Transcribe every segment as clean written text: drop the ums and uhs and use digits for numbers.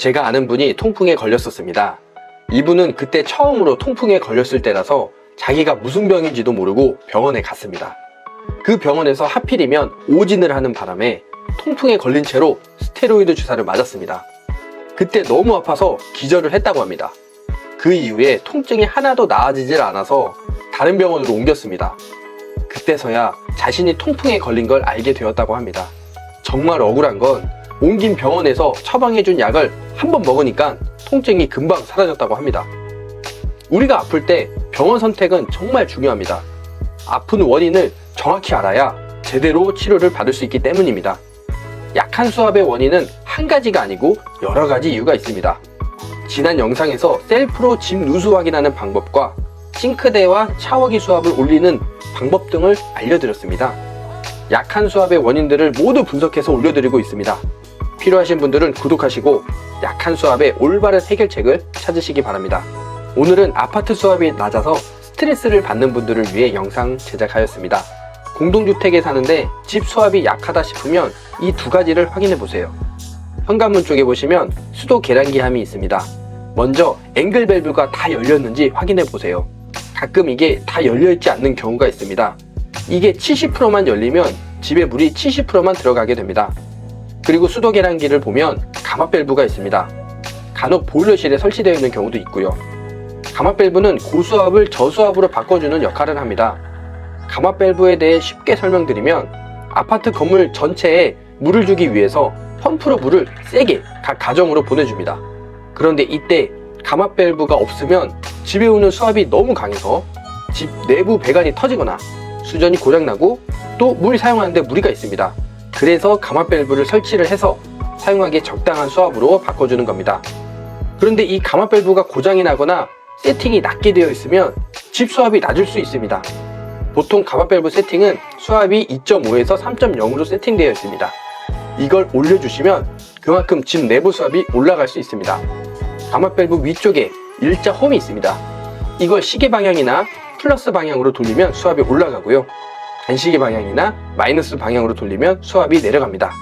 제가 아는 분이 통풍에 걸렸었습니다. 이분은 그때 처음으로 통풍에 걸렸을 때라서 자기가 무슨 병인지도 모르고 병원에 갔습니다. 그 병원에서 하필이면 오진을 하는 바람에 통풍에 걸린 채로 스테로이드 주사를 맞았습니다. 그때 너무 아파서 기절을 했다고 합니다. 그 이후에 통증이 하나도 나아지질 않아서 다른 병원으로 옮겼습니다. 그때서야 자신이 통풍에 걸린 걸 알게 되었다고 합니다. 정말 억울한 건 옮긴 병원에서 처방해준 약을 한 번 먹으니까 통증이 금방 사라졌다고 합니다. 우리가 아플 때 병원 선택은 정말 중요합니다. 아픈 원인을 정확히 알아야 제대로 치료를 받을 수 있기 때문입니다. 약한 수압의 원인은 한 가지가 아니고 여러 가지 이유가 있습니다. 지난 영상에서 셀프로 집 누수 확인하는 방법과 싱크대와 샤워기 수압을 올리는 방법 등을 알려드렸습니다. 약한 수압의 원인들을 모두 분석해서 올려드리고 있습니다. 필요하신 분들은 구독하시고 약한 수압의 올바른 해결책을 찾으시기 바랍니다. 오늘은 아파트 수압이 낮아서 스트레스를 받는 분들을 위해 영상 제작하였습니다. 공동주택에 사는데 집 수압이 약하다 싶으면 이 두 가지를 확인해 보세요. 현관문 쪽에 보시면 수도 계량기함이 있습니다. 먼저 앵글 밸브가 다 열렸는지 확인해 보세요. 가끔 이게 다 열려있지 않는 경우가 있습니다. 이게 70%만 열리면 집에 물이 70%만 들어가게 됩니다. 그리고 수도 계량기를 보면 감압 밸브가 있습니다. 간혹 보일러실에 설치되어 있는 경우도 있고요. 감압 밸브는 고수압을 저수압으로 바꿔주는 역할을 합니다. 감압 밸브에 대해 쉽게 설명드리면 아파트 건물 전체에 물을 주기 위해서 펌프로 물을 세게 각 가정으로 보내줍니다. 그런데 이때 감압 밸브가 없으면 집에 오는 수압이 너무 강해서 집 내부 배관이 터지거나 수전이 고장나고 또 물 사용하는데 무리가 있습니다. 그래서 감압 밸브를 설치를 해서 사용하기에 적당한 수압으로 바꿔주는 겁니다. 그런데 이 감압 밸브가 고장이 나거나 세팅이 낮게 되어 있으면 집 수압이 낮을 수 있습니다. 보통 감압 밸브 세팅은 수압이 2.5에서 3.0으로 세팅되어 있습니다. 이걸 올려주시면 그만큼 집 내부 수압이 올라갈 수 있습니다. 감압 밸브 위쪽에 일자 홈이 있습니다. 이걸 시계 방향이나 플러스 방향으로 돌리면 수압이 올라가고요. 반시계 방향이나 마이너스 방향으로 돌리면 수압이 내려갑니다.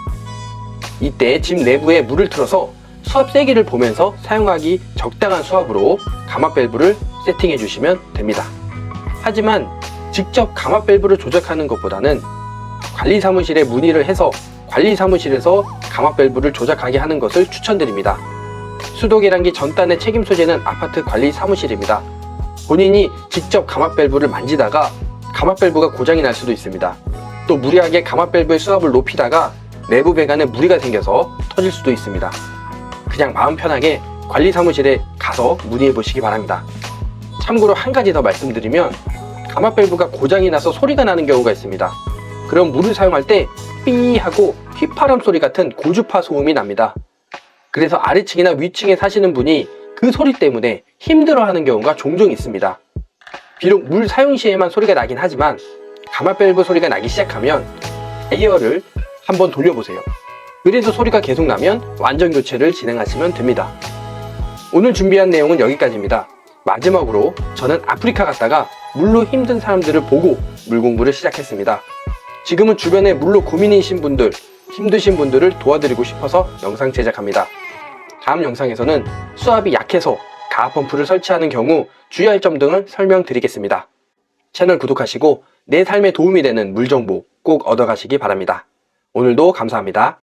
이때 집 내부에 물을 틀어서 수압 세기를 보면서 사용하기 적당한 수압으로 감압 밸브를 세팅해 주시면 됩니다. 하지만 직접 감압 밸브를 조작하는 것보다는 관리사무실에 문의를 해서 관리사무실에서 감압 밸브를 조작하게 하는 것을 추천드립니다. 수도 계량기 전단의 책임 소재는 아파트 관리사무실입니다. 본인이 직접 감압 밸브를 만지다가 감압 밸브가 고장이 날 수도 있습니다. 또 무리하게 감압 밸브의 수압을 높이다가 내부 배관에 무리가 생겨서 터질 수도 있습니다. 그냥 마음 편하게 관리사무실에 가서 문의해 보시기 바랍니다. 참고로 한 가지 더 말씀드리면 감압 밸브가 고장이 나서 소리가 나는 경우가 있습니다. 그럼 물을 사용할 때 삐 하고 휘파람 소리 같은 고주파 소음이 납니다. 그래서 아래층이나 위층에 사시는 분이 그 소리 때문에 힘들어하는 경우가 종종 있습니다. 비록 물 사용 시에만 소리가 나긴 하지만 감압 밸브 소리가 나기 시작하면 에어를 한번 돌려보세요. 그래서 소리가 계속 나면 완전 교체를 진행하시면 됩니다. 오늘 준비한 내용은 여기까지입니다. 마지막으로 저는 아프리카 갔다가 물로 힘든 사람들을 보고 물 공부를 시작했습니다. 지금은 주변에 물로 고민이신 분들, 힘드신 분들을 도와드리고 싶어서 영상 제작합니다. 다음 영상에서는 수압이 약해서 가압 펌프를 설치하는 경우 주의할 점 등을 설명드리겠습니다. 채널 구독하시고 내 삶에 도움이 되는 물 정보 꼭 얻어가시기 바랍니다. 오늘도 감사합니다.